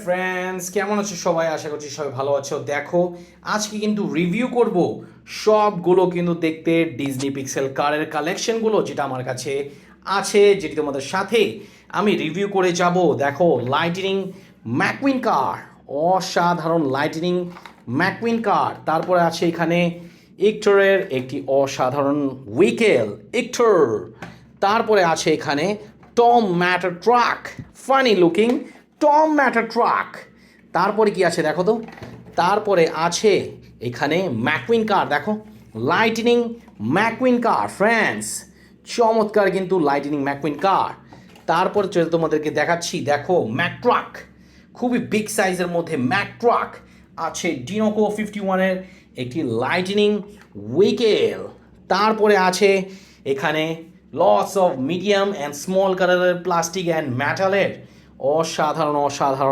Friends, কেমন আছো সবাই? আশা করছি সবাই ভালো আছো। দেখো, আজকে কিন্তু রিভিউ করব সবগুলো কিন্তু দেখতে ডিজনি পিক্সেল কারের কালেকশনগুলো যেটা আমার কাছে আছে, যেটি তোমাদের সাথে আমি রিভিউ করে যাব। দেখো, লাইটনিং ম্যাকুইন কার, অসাধারণ লাইটনিং ম্যাকুইন কার। তারপরে আছে এখানে ইকটরের একটি অসাধারণ উইকেল ইকটর। তারপরে আছে এখানে Tom matter truck, funny looking Tom matter truck. তারপরে কি আছে দেখো তো, তারপরে আছে এখানে ম্যাকুইন কার। দেখো, লাইটনিং ম্যাকুইন কার ফ্রেন্ডস, চমৎকার কিন্তু লাইটনিং ম্যাকুইন কার। তারপরে চলে তোমাদেরকে দেখাচ্ছি, দেখো ম্যাকট্রাক, খুবই বিগ সাইজের মধ্যে ম্যাকট্রাক আছে। ডিনোকো 51-এর একটি লাইটনিং উইকেল। তারপরে আছে এখানে loss of medium and small কালারের প্লাস্টিক অ্যান্ড মেটালের অসাধারণ অসাধারণ